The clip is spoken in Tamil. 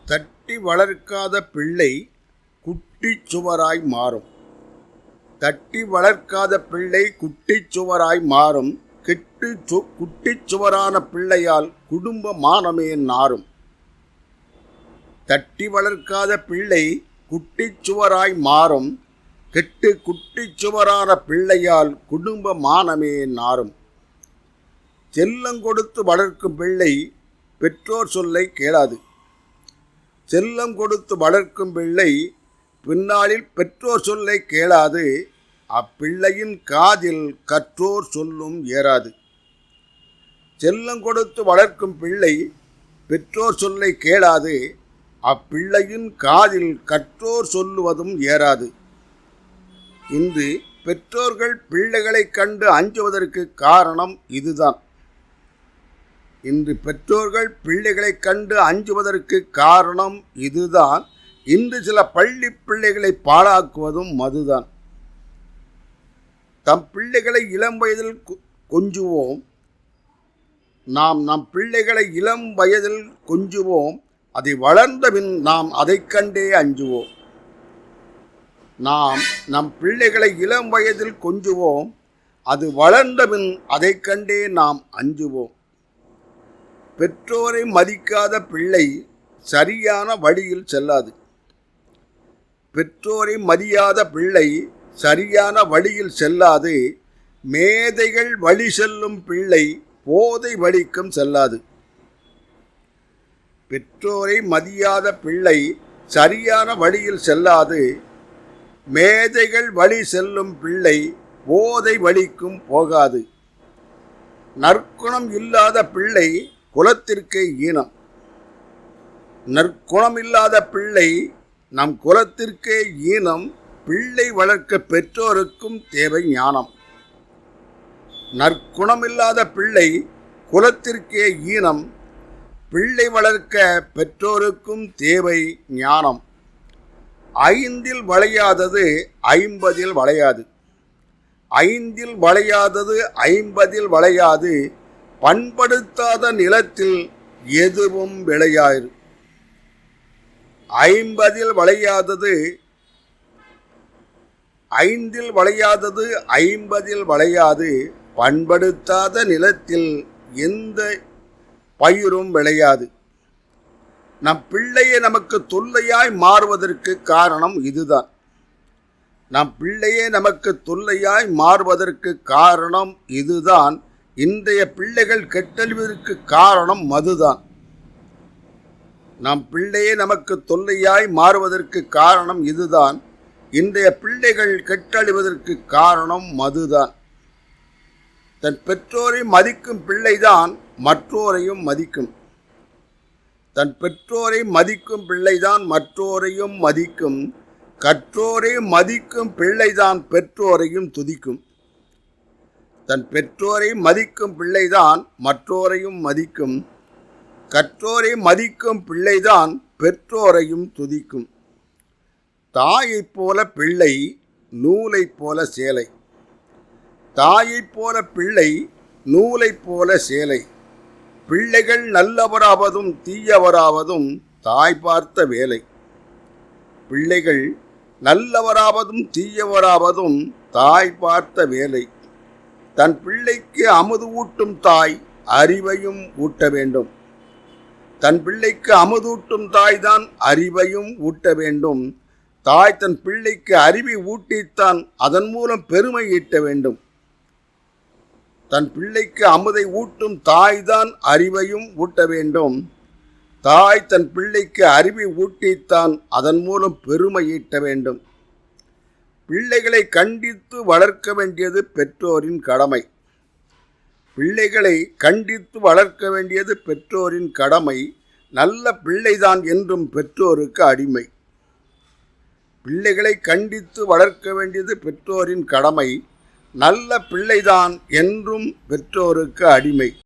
தட்டி வளர்க்காத பிள்ளை குட்டிச் சுவராய் மாறும். தட்டி வளர்க்காத பிள்ளை குட்டிச் சுவராய் மாறும். குட்டிச் சுவரான பிள்ளையால் குடும்ப மானமே நாறும். தட்டி வளர்க்காத பிள்ளை குட்டிச் சுவராய் மாறும். குட்டிச் சுவரான பிள்ளையால் குடும்ப மானமே நாறும். செல்லம் கொடுத்து வளர்க்கும் பிள்ளை பெற்றோர் சொல்லை கேளாது. செல்லம் கொடுத்து வளர்க்கும் பிள்ளை பின்னாளில் பெற்றோர் சொல்லை கேளாது. அப்பிள்ளையின் காதில் கற்றோர் சொல்லும் ஏறாது. செல்லம் கொடுத்து வளர்க்கும் பிள்ளை பெற்றோர் சொல்லை கேளாது. அப்பிள்ளையின் காதில் கற்றோர் சொல்லுவதும் ஏறாது. இன்று பெற்றோர்கள் பிள்ளைகளைக் கண்டு அஞ்சுவதற்கு காரணம் இதுதான். இன்று பெற்றோர்கள் பிள்ளைகளைக் கண்டு அஞ்சுவதற்கு காரணம் இதுதான். இன்று சில பள்ளி பிள்ளைகளை பாழாக்குவதும் மதுதான். தம் பிள்ளைகளை இளம் வயதில் கொஞ்சுவோம். நாம் நம் பிள்ளைகளை இளம் வயதில் கொஞ்சுவோம். அதை வளர்ந்தபின் நாம் அதை கண்டே அஞ்சுவோம். நாம் நம் பிள்ளைகளை இளம் வயதில் கொஞ்சுவோம். அது வளர்ந்தபின் அதை கண்டே நாம் அஞ்சுவோம். பெற்றோரை மதிக்காத பிள்ளை சரியான வழியில் செல்லாது. பெற்றோரை மதியாத பிள்ளை சரியான வழியில் செல்லாது. மேதைகள் வழி செல்லும் பிள்ளை போதை வழிக்கும் செல்லாது. பெற்றோரை மதியாத பிள்ளை சரியான வழியில் செல்லாது. மேதைகள் வழி செல்லும் பிள்ளை போதை வழிக்கும் போகாது. நற்குணம் இல்லாத பிள்ளை குலத்திற்கே ஈனம். நற்குணம் இல்லாத பிள்ளை நம் குலத்திற்கே ஈனம். பிள்ளை வளர்க்க பெற்றோருக்கும் தேவை ஞானம். நற்குணமில்லாத பிள்ளை குலத்திற்கே ஈனம். பிள்ளை வளர்க்க பெற்றோருக்கும் தேவை ஞானம். 5 வளையாதது 50 வளையாது. 5 வளையாதது 50 வளையாது. பண்படுத்தாத நிலத்தில் எதுவும் விளையாது. 5 வளையாதது 50 வளையாது. பண்படுத்தாத நிலத்தில் எந்த பயிரும் விளையாது. நம் பிள்ளையே நமக்கு தொல்லையாய் மாறுவதற்கு காரணம் இதுதான். நம் பிள்ளையே நமக்கு தொல்லையாய் மாறுவதற்கு காரணம் இதுதான். இன்றைய பிள்ளைகள் கெட்டழிவதற்கு காரணம் மதுதான். நம் பிள்ளையே நமக்கு தொல்லையாய் மாறுவதற்கு காரணம் இதுதான். இன்றைய பிள்ளைகள் கெட்டழிவதற்கு காரணம் மதுதான். தன் பெற்றோரை மதிக்கும் பிள்ளைதான் மற்றோரையும் மதிக்கும். தன் பெற்றோரை மதிக்கும் பிள்ளைதான் மற்றோரையும் மதிக்கும். கற்றோரை மதிக்கும் பிள்ளைதான் பெற்றோரையும் துதிக்கும். தன் பெற்றோரை மதிக்கும் பிள்ளைதான் மற்றோரையும் மதிக்கும். கற்றோரை மதிக்கும் பிள்ளைதான் பெற்றோரையும் துதிக்கும். தாயைப் போல பிள்ளை நூலைப் போல சேலை. தாயைப் போல பிள்ளை நூலைப் போல சேலை. பிள்ளைகள் நல்லவராவதும் தீயவராவதும் தாய் பார்த்த வேலை. பிள்ளைகள் நல்லவராவதும் தீயவராவதும் தாய் பார்த்த வேலை. தன் பிள்ளைக்கு அமுது ஊட்டும் தாய் அறிவையும் ஊட்ட வேண்டும். தன் பிள்ளைக்கு அமுதூட்டும் தாய் தான் அறிவையும் ஊட்ட வேண்டும். தாய் தன் பிள்ளைக்கு அறிவை ஊட்டித்தான் அதன் மூலம் பெருமை ஈட்ட வேண்டும். தன் பிள்ளைக்கு அமுதை ஊட்டும் தாய் தான் அறிவையும் ஊட்ட வேண்டும். தாய் தன் பிள்ளைக்கு அறிவை ஊட்டித்தான் அதன் மூலம் பெருமை ஈட்ட வேண்டும். பிள்ளைகளை கண்டித்து வளர்க்க வேண்டியது பெற்றோரின் கடமை. பிள்ளைகளை கண்டித்து வளர்க்க வேண்டியது பெற்றோரின் கடமை. நல்ல பிள்ளைதான் என்றும் பெற்றோருக்கு அடிமை. பிள்ளைகளை கண்டித்து வளர்க்க வேண்டியது பெற்றோரின் கடமை. நல்ல பிள்ளைதான் என்றும் பெற்றோருக்கு அடிமை.